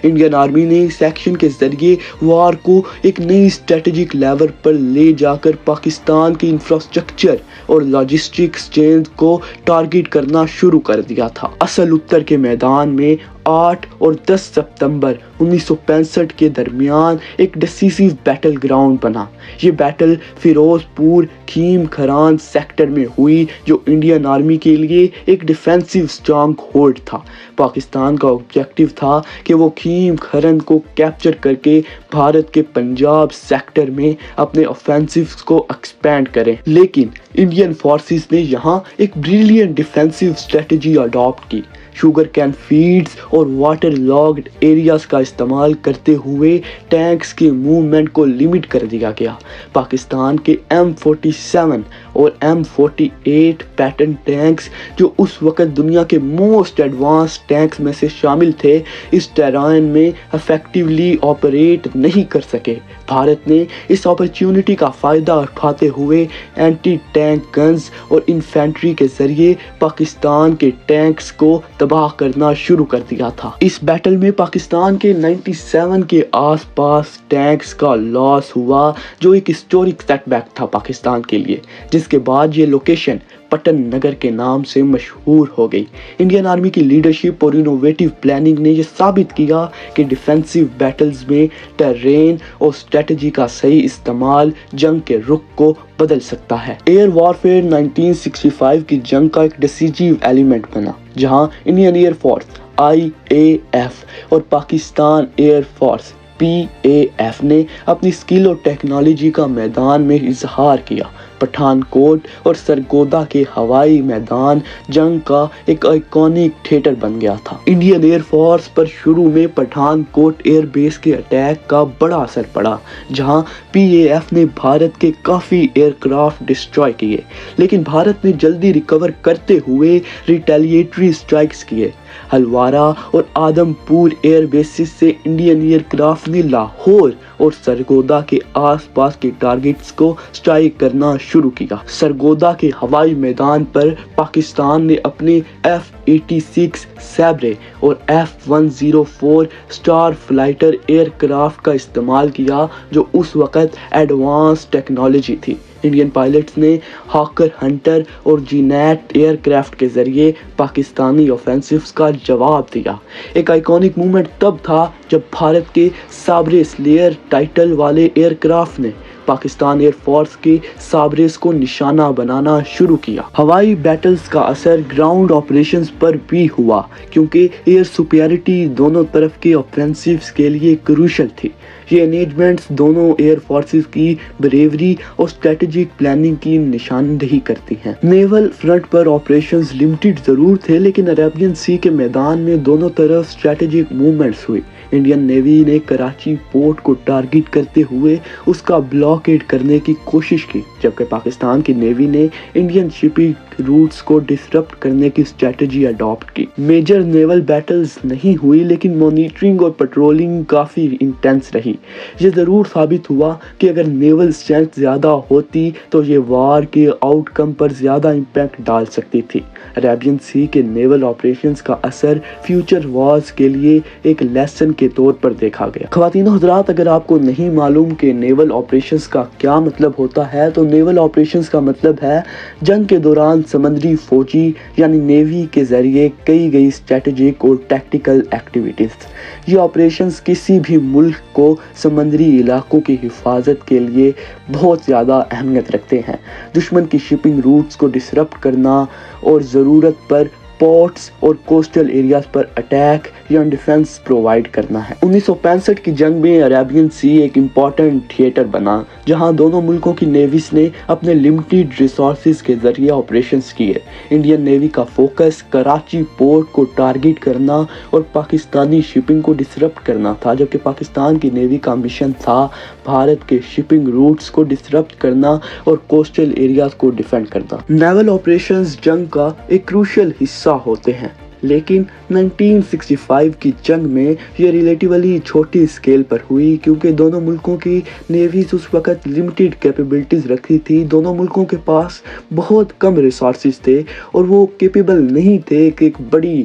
انڈین آرمی نے اس ایکشن کے ذریعے وار کو ایک نئی اسٹریٹجک لیول پر لے جا کر پاکستان کے انفراسٹرکچر اور لاجسٹکس چینز کو ٹارگٹ کرنا شروع کر دیا تھا۔ اصل اتر کے میدان میں 8 اور 10 ستمبر 1965 کے درمیان ایک ڈسیسیو بیٹل گراؤنڈ بنا۔ یہ بیٹل فیروز پور کھیم کھران سیکٹر میں ہوئی، جو انڈین آرمی کے لیے ایک ڈیفینسو اسٹرانگ ہولڈ تھا۔ پاکستان کا آبجیکٹو تھا کہ وہ کھیم کھرن کو کیپچر کر کے بھارت کے پنجاب سیکٹر میں اپنے آفینسوز کو ایکسپینڈ کریں، لیکن انڈین فورسز نے یہاں ایک بریلینٹ ڈیفینسو اسٹریٹجی اڈاپٹ کی۔ شوگر کین فیلڈز اور واٹر لاگڈ ایریاز کا استعمال کرتے ہوئے ٹینکس کے موومنٹ کو لمٹ کر دیا گیا۔ پاکستان کے M47 اور M48 پیٹرن ٹینکس، جو اس وقت دنیا کے موسٹ ایڈوانس ٹینکس میں سے شامل تھے، اس ٹیرائن میں افیکٹولی آپریٹ نہیں کر سکے۔ بھارت نے اس اپرچونٹی کا فائدہ اٹھاتے ہوئے اینٹی ٹینک گنز اور انفینٹری کے ذریعے پاکستان کے ٹینکس کو تباہ کرنا شروع کر دیا تھا۔ اس بیٹل میں پاکستان کے 97 کے آس پاس ٹینکس کا لاس ہوا، جو ایک ہسٹورک سیٹ بیک تھا پاکستان کے لیے، جس کے بعد یہ لوکیشن پٹن نگر کے نام سے مشہور ہو گئی۔ انڈین آرمی کی لیڈرشپ اور انوویٹو پلاننگ نے یہ ثابت کیا کہ ڈیفینسو بیٹلز میں ٹرین اور اسٹریٹجی کا صحیح استعمال جنگ کے رخ کو بدل سکتا ہے۔ ایئر وارفیئر 1965 کی جنگ کا ایک ڈیسیزیو ایلیمنٹ بنا، جہاں انڈین ایئر فورس IAF اور پاکستان ایئر فورس PAF نے اپنی اسکل اور ٹیکنالوجی کا میدان میں اظہار کیا۔ پٹھان کوٹ اور سرگودا کے ہوائی میدان جنگ کا ایک آئیکونک تھیٹر بن گیا تھا۔ انڈین ایئر فورس پر شروع میں پٹھان کوٹ ایئر بیس کے اٹیک کا بڑا اثر پڑا، جہاں PAF نے بھارت کے کافی ایئر کرافٹ ڈسٹروائے کیے، لیکن بھارت نے جلدی ریکور کرتے ہوئے ریٹیلیٹری اسٹرائکس کیے۔ ہلوارہ اور آدم پور ایئر بیسز سے انڈین ایئر کرافٹ نے لاہور اور سرگودا کے آس پاس کے ٹارگٹس کو اسٹرائک کرنا شروع کیا۔ سرگودا کے ہوائی میدان پر پاکستان نے اپنے F-86 سیبرے اور F-104 اسٹار فلائٹر ایئر کرافٹ کا استعمال کیا، جو اس وقت ایڈوانس ٹیکنالوجی تھی۔ انڈین پائلٹس نے ہاکر ہنٹر اور جینیٹ ایئر کرافٹ کے ذریعے پاکستانی آفینسوز کا جواب دیا۔ ایک آئیکونک مومنٹ تب تھا جب بھارت کے سابرے سلیئر ٹائٹل والے ایئر کرافٹ نے پاکستان ایئر فورس کے سابریز کو نشانہ بنانا شروع کیا۔ ہوائی بیٹلز کا اثر گراؤنڈ آپریشنز پر بھی ہوا، کیونکہ ایئر سپیریٹی دونوں طرف کے آفینسوز کے لیے کروشل تھی۔ یہ انگیجمنٹس دونوں ایئر فورسز کی بریوری اور اسٹریٹجک پلاننگ کی نشاندہی کرتی ہیں۔ نیول فرنٹ پر آپریشنز لمیٹڈ ضرور تھے، لیکن عربین سی کے میدان میں دونوں طرف اسٹریٹجک موومنٹس ہوئی۔ انڈین نیوی نے کراچی پورٹ کو ٹارگٹ کرتے ہوئے اس کا بلاکیڈ کرنے کی کوشش کی، جبکہ پاکستان کی نیوی نے انڈین شپنگ روٹس کو ڈسرپٹ کرنے کی اسٹریٹجی اڈاپٹ کی۔ میجر نیول بیٹلز نہیں ہوئی، لیکن مانیٹرنگ اور پیٹرولنگ کافی انٹینس رہی۔ یہ ضرور ثابت ہوا کہ اگر نیول اسٹرینتھ زیادہ ہوتی تو یہ وار کے آؤٹ کم پر زیادہ امپیکٹ ڈال سکتی تھی۔ عربین سی کے نیول آپریشنز کا اثر فیوچر وارز کے لیے ایک لیسن کے طور پر دیکھا گیا۔ خواتین و حضرات، اگر آپ کو نہیں معلوم کہ نیول آپریشنز کا کیا مطلب ہوتا ہے، تو نیول آپریشنز کا مطلب ہے جنگ کے دوران سمندری فوجی یعنی نیوی کے ذریعے کی گئی اسٹریٹجک اور ٹیکٹیکل ایکٹیویٹیز۔ یہ آپریشنز کسی بھی ملک کو سمندری علاقوں کی حفاظت کے لیے بہت زیادہ اہمیت رکھتے ہیں۔ دشمن کی شپنگ روٹس کو ڈسرپٹ کرنا اور ضرورت پر پورٹس اور کوسٹل ایریاز پر اٹیک یا ڈیفنس پرووائڈ کرنا ہے۔ 1965 کی جنگ میں عربین سی ایک امپورٹنٹ تھیٹر بنا جہاں دونوں ملکوں کی نیویز نے اپنے لمیٹڈ ریسورسز کے ذریعے آپریشنز کیے۔ انڈین نیوی کا فوکس کراچی پورٹ کو ٹارگٹ کرنا اور پاکستانی شپنگ کو ڈسرپٹ کرنا تھا، جبکہ پاکستان کی نیوی کا مشن تھا بھارت کے شپنگ روٹس کو ڈسرپٹ کرنا اور کوسٹل ایریاز کو ڈیفینڈ کرنا۔ نیول آپریشنز جنگ کا ایک کروشل حصہ ہوتے ہیں، لیکن 1965 کی جنگ میں یہ ریلیٹیولی چھوٹی اسکیل پر ہوئی کیونکہ دونوں ملکوں کی نیویز اس وقت لمیٹڈ کیپیبلٹیز رکھتی تھی۔ دونوں ملکوں کے پاس بہت کم ریسورسز تھے اور وہ کیپیبل نہیں تھے کہ ایک بڑی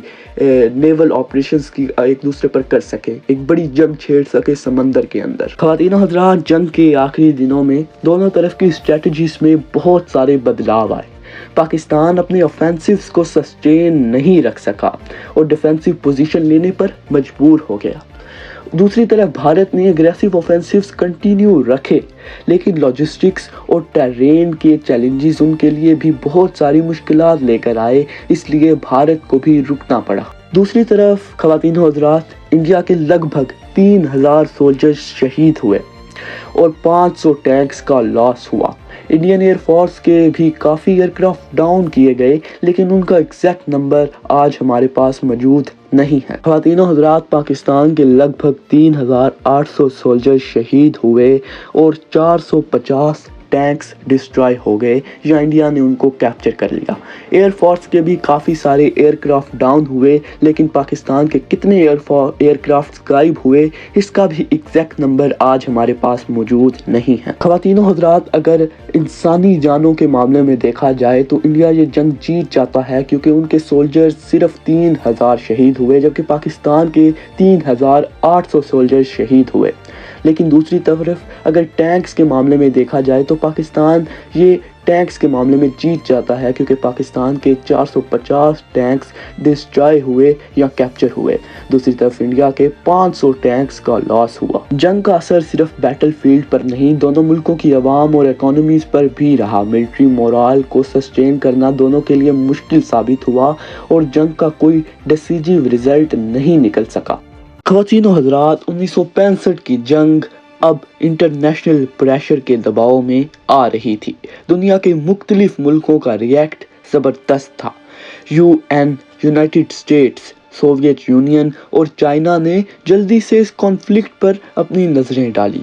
نیول آپریشنز کی ایک دوسرے پر کر سکے، ایک بڑی جنگ چھیڑ سکے سمندر کے اندر۔ خواتین و حضرات، جنگ کے آخری دنوں میں دونوں طرف کی اسٹریٹجیز میں بہت سارے بدلاؤ آئے۔ پاکستان اپنے آفینسیوز کو سسٹین نہیں رکھ سکا اور ڈیفینسیو پوزیشن لینے پر مجبور ہو گیا۔ دوسری طرف بھارت نے اگریسو آفینسیوز کنٹینیو رکھے، لیکن لاجسٹکس اور ٹیرین کے چیلنجز ان کے لیے بھی بہت ساری مشکلات لے کر آئے، اس لیے بھارت کو بھی رکنا پڑا۔ دوسری طرف خواتین و حضرات، انڈیا کے لگ بھگ 3000 سولجرز شہید ہوئے اور 500 ٹینکس کا لاس ہوا۔ انڈین ایئر فورس کے بھی کافی ایئر کرافٹ ڈاؤن کیے گئے، لیکن ان کا ایگزیکٹ نمبر آج ہمارے پاس موجود نہیں ہے۔ خواتین و حضرات، پاکستان کے لگ بھگ 3800 سولجر شہید ہوئے اور 450 ٹینکس ڈسٹرائے ہو گئے یا انڈیا نے ان کو کیپچر کر لیا۔ ایئر فورس کے بھی کافی سارے ایئر کرافٹ ڈاؤن ہوئے، لیکن پاکستان کے کتنے ایئر کرافٹ غائب ہوئے اس کا بھی ایگزیکٹ نمبر آج ہمارے پاس موجود نہیں ہے۔ خواتین و حضرات، اگر انسانی جانوں کے معاملے میں دیکھا جائے تو انڈیا یہ جنگ جیت جاتا ہے کیونکہ ان کے سولجرز صرف 3000 شہید ہوئے، جبکہ پاکستان کے 3800 سولجرز شہید ہوئے۔ لیکن دوسری طرف اگر ٹینکس کے معاملے میں دیکھا جائے تو پاکستان یہ ٹینکس کے معاملے میں جیت جاتا ہے کیونکہ پاکستان کے 450 ٹینکس ڈسٹرائے ہوئے یا کیپچر ہوئے، دوسری طرف انڈیا کے 500 ٹینکس کا لاس ہوا۔ جنگ کا اثر صرف بیٹل فیلڈ پر نہیں، دونوں ملکوں کی عوام اور اکانومیز پر بھی رہا۔ ملٹری مورال کو سسٹین کرنا دونوں کے لیے مشکل ثابت ہوا اور جنگ کا کوئی ڈیسیجیو رزلٹ نہیں نکل سکا۔ خواتین و حضرات، 1965 کی جنگ اب انٹرنیشنل پریشر کے دباؤ میں آ رہی تھی۔ دنیا کے مختلف ملکوں کا ریئیکٹ زبردست تھا۔ UN، United States, Soviet union اور چائنا نے جلدی سے اس کانفلکٹ پر اپنی نظریں ڈالی۔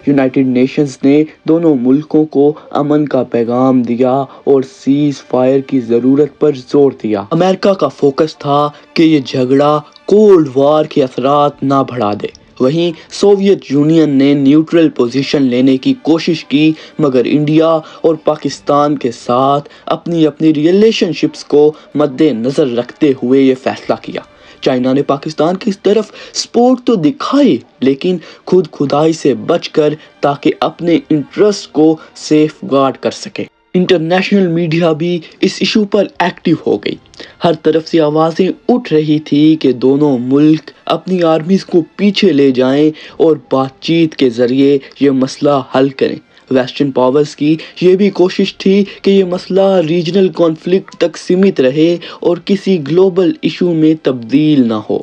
یونائٹڈ نیشنز نے دونوں ملکوں کو امن کا پیغام دیا اور سیز فائر کی ضرورت پر زور دیا۔ امریکہ کا فوکس تھا کہ یہ جھگڑا کولڈ وار کے اثرات نہ بڑھا دے۔ وہیں سوویت یونین نے نیوٹرل پوزیشن لینے کی کوشش کی، مگر انڈیا اور پاکستان کے ساتھ اپنی ریلیشن شپس کو مد نظر رکھتے ہوئے یہ فیصلہ کیا۔ چائنا نے پاکستان کی طرف سپورٹ تو دکھائی، لیکن خود خدائی سے بچ کر تاکہ اپنے انٹرسٹ کو سیف گارڈ کر سکے۔ انٹرنیشنل میڈیا بھی اس ایشو پر ایکٹیو ہو گئی۔ ہر طرف سے آوازیں اٹھ رہی تھی کہ دونوں ملک اپنی آرمیز کو پیچھے لے جائیں اور بات چیت کے ذریعے یہ مسئلہ حل کریں۔ ویسٹرن پاورز کی یہ بھی کوشش تھی کہ یہ مسئلہ ریجنل کانفلکٹ تک سیمت رہے اور کسی گلوبل ایشو میں تبدیل نہ ہو۔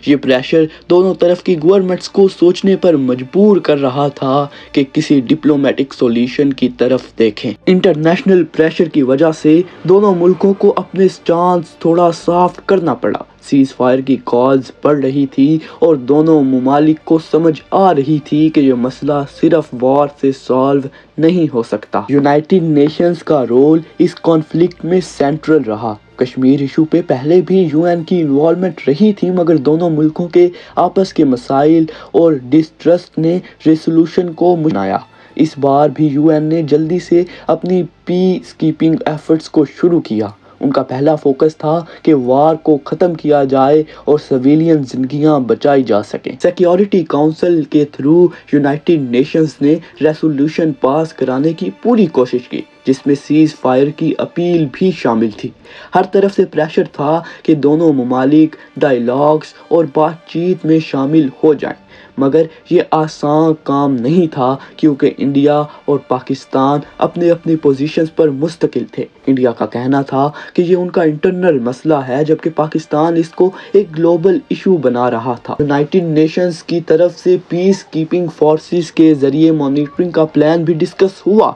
یہ پریشر دونوں طرف کی گورنمنٹس کو سوچنے پر مجبور کر رہا تھا کہ کسی ڈپلومیٹک سولوشن کی طرف دیکھیں۔ انٹرنیشنل پریشر کی وجہ سے دونوں ملکوں کو اپنے سٹانس تھوڑا سافٹ کرنا پڑا۔ سیز فائر کی کالز بڑھ رہی تھی اور دونوں ممالک کو سمجھ آ رہی تھی کہ یہ مسئلہ صرف وار سے سالو نہیں ہو سکتا۔ یونائٹڈ نیشنز کا رول اس کانفلکٹ میں سینٹرل رہا۔ کشمیر ایشو پہ پہلے بھی UN کی انوالومنٹ رہی تھی، مگر دونوں ملکوں کے آپس کے مسائل اور ڈسٹرسٹ نے ریزولوشن کو بنایا۔ اس بار بھی UN نے جلدی سے اپنی پیس کیپنگ ایفرٹس کو شروع کیا۔ ان کا پہلا فوکس تھا کہ وار کو ختم کیا جائے اور سویلین زندگیاں بچائی جا سکیں۔ سیکیورٹی کونسل کے تھرو یونائٹڈ نیشنز نے ریزولوشن پاس کرانے کی پوری کوشش کی، جس میں سیز فائر کی اپیل بھی شامل تھی۔ ہر طرف سے پریشر تھا کہ دونوں ممالک ڈائیلاگز اور بات چیت میں شامل ہو جائیں، مگر یہ آسان کام نہیں تھا کیونکہ انڈیا اور پاکستان اپنے اپنی پوزیشنز پر مستقل تھے۔ انڈیا کا کہنا تھا کہ یہ ان کا انٹرنل مسئلہ ہے، جبکہ پاکستان اس کو ایک گلوبل ایشو بنا رہا تھا۔ یونائٹڈ نیشنز کی طرف سے پیس کیپنگ فورسز کے ذریعے مانیٹرنگ کا پلان بھی ڈسکس ہوا،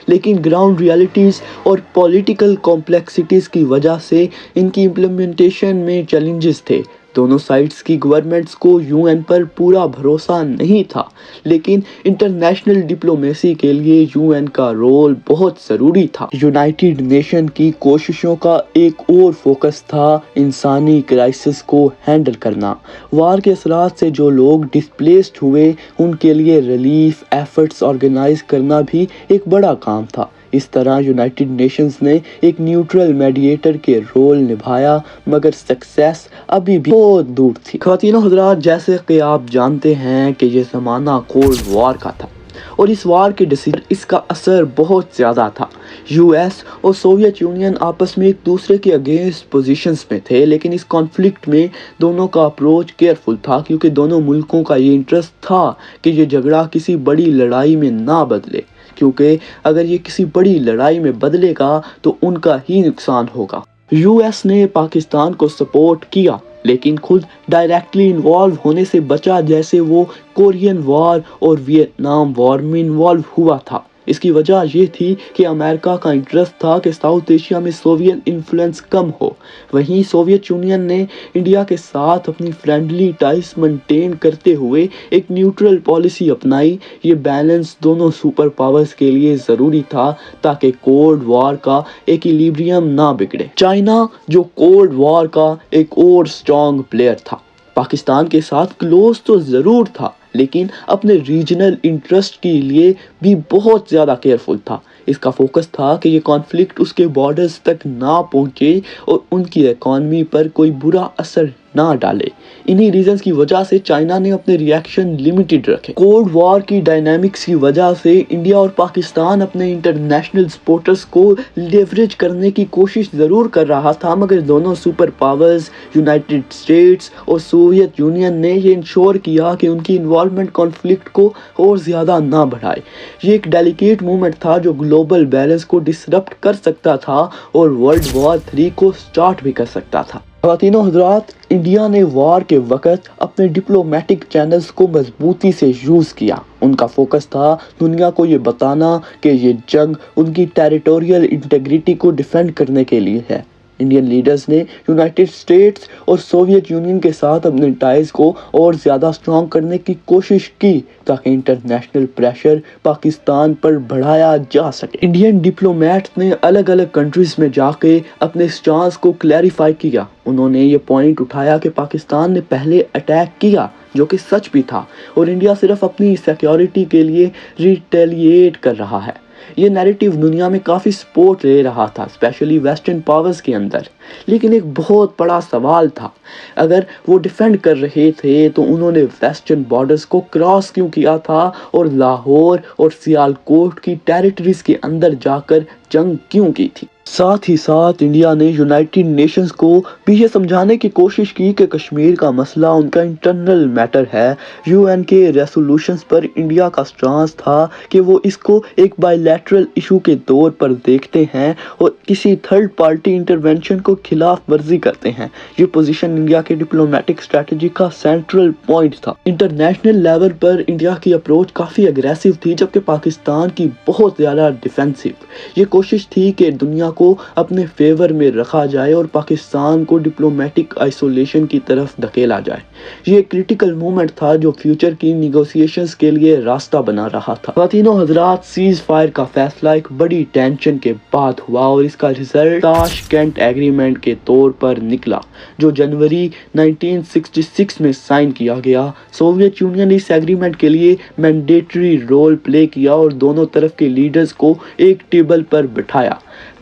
لیکن گراؤنڈ ریالٹیز اور پولیٹیکل کمپلیکسٹیز کی وجہ سے ان کی امپلیمنٹیشن میں چیلنجز تھے۔ دونوں سائٹس کی گورنمنٹس کو یو این پر پورا بھروسہ نہیں تھا، لیکن انٹرنیشنل ڈپلومیسی کے لیے یو این کا رول بہت ضروری تھا۔ یونائٹڈ نیشن کی کوششوں کا ایک اور فوکس تھا انسانی کرائسس کو ہینڈل کرنا۔ وار کے اثرات سے جو لوگ ڈسپلیسڈ ہوئے ان کے لیے ریلیف ایفرٹس آرگنائز کرنا بھی ایک بڑا کام تھا۔ اس طرح یونائٹڈ نیشنز نے ایک نیوٹرل میڈیٹر کے رول نبھایا، مگر سکسیس ابھی بھی بہت دور تھی۔ خواتین و حضرات، جیسے کہ آپ جانتے ہیں کہ یہ زمانہ کولڈ وار کا تھا اور اس وار کے ڈیسیجن اس کا اثر بہت زیادہ تھا۔ یو ایس اور سوویت یونین آپس میں ایک دوسرے کے اگینسٹ پوزیشنز میں تھے، لیکن اس کانفلکٹ میں دونوں کا اپروچ کیئرفل تھا، کیونکہ دونوں ملکوں کا یہ انٹرسٹ تھا کہ یہ جھگڑا کسی بڑی لڑائی میں نہ بدلے، کیونکہ اگر یہ کسی بڑی لڑائی میں بدلے گا تو ان کا ہی نقصان ہوگا۔ یو ایس نے پاکستان کو سپورٹ کیا، لیکن خود ڈائریکٹلی انوالو ہونے سے بچا، جیسے وہ کورین وار اور ویتنام وار میں انوالو ہوا تھا۔ اس کی وجہ یہ تھی کہ امریکہ کا انٹرسٹ تھا کہ ساؤتھ ایشیا میں سوویت انفلوئنس کم ہو، وہیں سوویت یونین نے انڈیا کے ساتھ اپنی فرینڈلی ٹائز مینٹین کرتے ہوئے ایک نیوٹرل پالیسی اپنائی۔ یہ بیلنس دونوں سپر پاورز کے لیے ضروری تھا تاکہ کولڈ وار کا ایکویلیبریم نہ بگڑے۔ چائنا، جو کولڈ وار کا ایک اور اسٹرانگ پلیئر تھا، پاکستان کے ساتھ کلوز تو ضرور تھا، لیکن اپنے ریجنل انٹرسٹ کے لیے بھی بہت زیادہ کیئرفل تھا۔ اس کا فوکس تھا کہ یہ کانفلکٹ اس کے بارڈرز تک نہ پہنچے اور ان کی اکانومی پر کوئی برا اثر نہ ڈالے۔ انہی ریزنز کی وجہ سے چائنا نے اپنے ریئیکشن لیمیٹڈ رکھے۔ کولڈ وار کی ڈائنامکس کی وجہ سے انڈیا اور پاکستان اپنے انٹرنیشنل سپورٹرز کو لیوریج کرنے کی کوشش ضرور کر رہا تھا، مگر دونوں سپر پاورز یونائٹڈ اسٹیٹس اور سوویت یونین نے یہ انشور کیا کہ ان کی انوالومنٹ کانفلکٹ کو اور زیادہ نہ بڑھائے۔ یہ ایک ڈیلیکیٹ مومنٹ تھا جو گلوبل بیلنس کو ڈسرپٹ کر سکتا تھا اور ورلڈ وار 3 کو سٹارٹ بھی کر سکتا تھا۔ خواتین و حضرات، انڈیا نے وار کے وقت اپنے ڈپلومیٹک چینلز کو مضبوطی سے یوز کیا۔ ان کا فوکس تھا دنیا کو یہ بتانا کہ یہ جنگ ان کی ٹیریٹوریل انٹیگریٹی کو ڈیفینڈ کرنے کے لیے ہے۔ انڈین لیڈرز نے یونائٹڈ اسٹیٹس اور سوویت یونین کے ساتھ اپنے ٹائز کو اور زیادہ اسٹرانگ کرنے کی کوشش کی تاکہ انٹرنیشنل پریشر پاکستان پر بڑھایا جا سکے۔ انڈین ڈپلومیٹس نے الگ الگ کنٹریز میں جا کے اپنے سٹانس کو کلیریفائی کیا۔ انہوں نے یہ پوائنٹ اٹھایا کہ پاکستان نے پہلے اٹیک کیا، جو کہ سچ بھی تھا، اور انڈیا صرف اپنی سیکیورٹی کے لیے ریٹیلیٹ کر رہا ہے۔ یہ نیریٹیو دنیا میں کافی سپورٹ لے رہا تھا، اسپیشلی ویسٹرن پاورز کے اندر، لیکن ایک بہت بڑا سوال تھا، اگر وہ ڈیفینڈ کر رہے تھے تو انہوں نے ویسٹرن بارڈرز کو کراس کیوں کیا تھا اور لاہور اور سیالکوٹ کی ٹیریٹریز کے اندر جا کر جنگ کیوں کی تھی۔ ساتھ ہی ساتھ انڈیا نے یونائٹڈ نیشنز کو بھی یہ سمجھانے کی کوشش کی کہ کشمیر کا مسئلہ ان کا انٹرنل میٹر ہے۔ یو این کے ریزولوشنز پر انڈیا کا سٹانس تھا کہ وہ اس کو ایک بائی لیٹرل ایشو کے طور پر دیکھتے ہیں اور کسی تھرڈ پارٹی انٹرونشن کو خلاف ورزی کرتے ہیں۔ یہ پوزیشن انڈیا کے ڈپلومیٹک اسٹریٹجی کا سینٹرل پوائنٹ تھا۔ انٹرنیشنل لیول پر انڈیا کی اپروچ کافی اگریسو تھی، جبکہ پاکستان کی بہت زیادہ ڈیفینسو۔ یہ کوشش تھی کہ دنیا کو اپنے فیور میں رکھا جائے اور پاکستان کو ڈپلومیٹک آئسولیشن کی طرف دھکیلا جائے۔ یہ ایک کریٹیکل مومنٹ تھا جو فیوچر کی نیگوسیشنز کے لیے راستہ بنا رہا تھا۔ خواتین و حضرات، سیز فائر کا فیصلہ ایک بڑی ٹینشن کے بعد ہوا اور اس کا رزلٹ تاشکینٹ ایگریمنٹ کے طور پر نکلا، جو جنوری 1966 میں سائن کیا گیا۔ سوویت یونین نے اس ایگریمنٹ کے لیے مینڈیٹری رول پلے کیا اور دونوں طرف کے لیڈرز کو ایک ٹیبل پر بٹھایا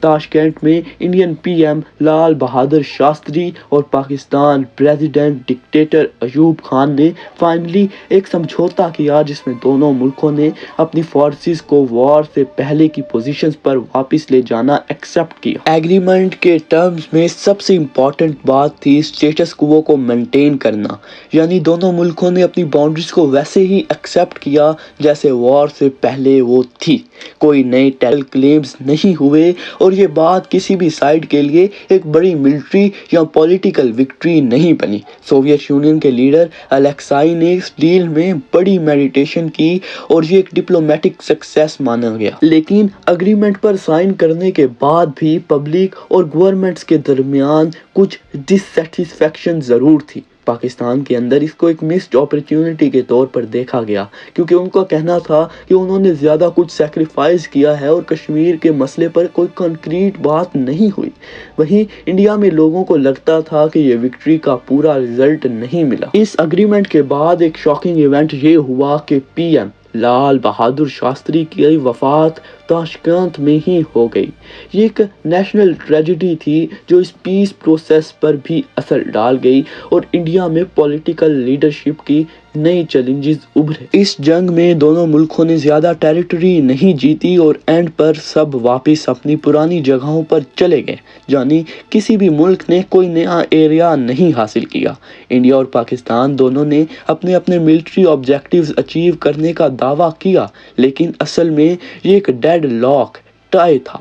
تاشکent میں Indian P M Lal Bahadur Shastri اور پاکستان پریزیڈنٹ ڈکٹیٹر ایوب خان نے فائنلی ایک سمجھوتا کیا جس میں دونوں ملکوں نے اپنی فورسز کو وار سے پہلے کی پوزیشنز پر واپس لے جانا ایکسپٹ کیا۔ ایگریمنٹ کے ٹرمز میں سب سے امپورٹنٹ بات تھی اسٹیٹس کوو کو مینٹین کرنا، یعنی دونوں ملکوں نے اپنی باؤنڈریز کو ویسے ہی ایکسپٹ کیا جیسے وار سے پہلے وہ تھی۔ کوئی نئے ٹیرل کلیمز نہیں ہوئے اور یہ بات کسی بھی سائیڈ کے لیے ایک بڑی ملٹری یا پولیٹیکل وکٹری نہیں بنی۔ سوویت یونین کے لیڈر الیکسائی نے اس ڈیل میں بڑی میڈیٹیشن کی اور یہ ایک ڈپلومیٹک سکسیس مانا گیا، لیکن اگریمنٹ پر سائن کرنے کے بعد بھی پبلک اور گورنمنٹس کے درمیان کچھ ڈسسیٹسفیکشن ضرور تھی۔ پاکستان کے اندر اس کو ایک مسڈ اپرچونٹی کے طور پر دیکھا گیا، کیونکہ ان کا کہنا تھا کہ انہوں نے زیادہ کچھ سیکریفائز کیا ہے اور کشمیر کے مسئلے پر کوئی کنکریٹ بات نہیں ہوئی۔ وہیں انڈیا میں لوگوں کو لگتا تھا کہ یہ وکٹری کا پورا رزلٹ نہیں ملا۔ اس اگریمنٹ کے بعد ایک شاکنگ ایونٹ یہ ہوا کہ پی ایم لال بہادر شاستری کی وفات تاشکent میں ہی ہو گئی۔ یہ ایک نیشنل ٹریجڈی تھی جو اس پیس پروسیس پر بھی اثر ڈال گئی اور انڈیا میں پولیٹیکل لیڈرشپ کی نئی چیلنجز ابھرے۔ اس جنگ میں دونوں ملکوں نے زیادہ ٹیریٹری نہیں جیتی اور اینڈ پر سب واپس اپنی پرانی جگہوں پر چلے گئے، یعنی کسی بھی ملک نے کوئی نیا ایریا نہیں حاصل کیا۔ انڈیا اور پاکستان دونوں نے اپنے اپنے ملٹری آبجیکٹیوز اچیو کرنے کا دعویٰ کیا، لیکن اصل میں یہ ایک ڈیڈ لاک ٹائی تھا۔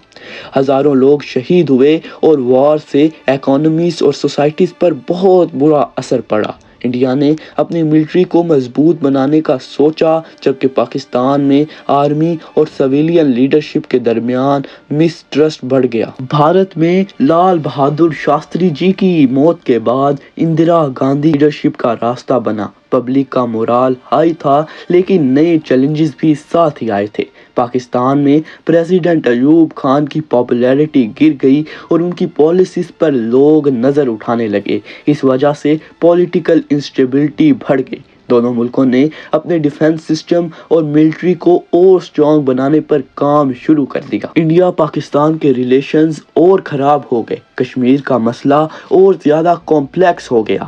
ہزاروں لوگ شہید ہوئے اور وار سے اکانومیز اور سوسائٹیز پر بہت برا اثر پڑا۔ انڈیا نے اپنی ملٹری کو مضبوط بنانے کا سوچا، جبکہ پاکستان میں آرمی اور سویلین لیڈرشپ کے درمیان مسٹرسٹ بڑھ گیا۔ بھارت میں لال بہادر شاستری جی کی موت کے بعد اندرا گاندھی لیڈرشپ کا راستہ بنا۔ پبلک کا مورال ہائی تھا، لیکن نئے چیلنجز بھی ساتھ ہی آئے تھے۔ پاکستان میں پریزیڈنٹ ایوب خان کی پاپولیرٹی گر گئی اور ان کی پالیسیز پر لوگ نظر اٹھانے لگے۔ اس وجہ سے پولیٹیکل انسٹیبلٹی بڑھ گئی۔ دونوں ملکوں نے اپنے ڈیفنس سسٹم اور ملٹری کو اور سٹرونگ بنانے پر کام شروع کر دیا۔ انڈیا پاکستان کے ریلیشنز اور خراب ہو گئے۔ کشمیر کا مسئلہ اور زیادہ کمپلیکس ہو گیا۔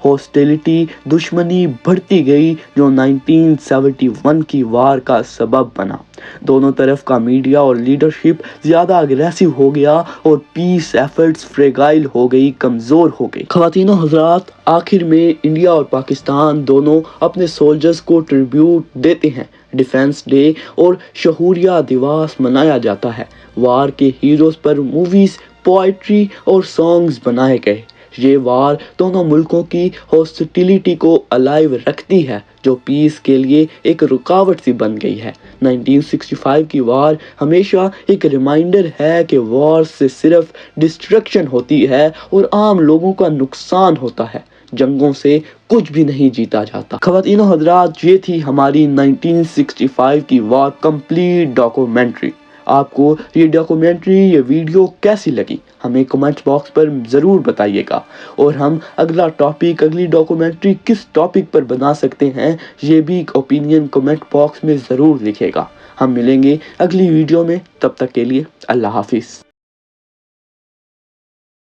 ہاسٹیلٹی، دشمنی بڑھتی گئی جو 1971 کی وار کا سبب بنا۔ دونوں طرف کا میڈیا اور لیڈرشپ زیادہ اگریسو ہو گیا اور پیس ایفرٹس فریگائل ہو گئی، کمزور ہو گئی۔ خواتین و حضرات، آخر میں انڈیا اور پاکستان دونوں اپنے سولجرز کو ٹریبیوٹ دیتے ہیں۔ ڈیفنس ڈے اور شہوریہ دیواس منایا جاتا ہے۔ وار کے ہیروز پر موویز، پوئٹری اور سانگز بنائے گئے۔ یہ وار دونوں ملکوں کی ہاسٹیلٹی کو الائیو رکھتی ہے، جو پیس کے لیے ایک رکاوٹ سی بن گئی ہے۔ 1965 کی وار ہمیشہ ایک ریمائنڈر ہے کہ وار سے صرف ڈسٹرکشن ہوتی ہے اور عام لوگوں کا نقصان ہوتا ہے۔ جنگوں سے کچھ بھی نہیں جیتا جاتا۔ خواتین و حضرات، یہ تھی ہماری 1965 کی وار کمپلیٹ ڈاکومنٹری۔ آپ کو یہ ڈاکومنٹری، یہ ویڈیو کیسی لگی ہمیں کمنٹ باکس پر ضرور بتائیے گا، اور ہم اگلا ٹاپک، اگلی ڈاکومنٹری کس ٹاپک پر بنا سکتے ہیں یہ بھی اوپینین کمنٹ باکس میں ضرور لکھے گا۔ ہم ملیں گے اگلی ویڈیو میں، تب تک کے لیے اللہ حافظ۔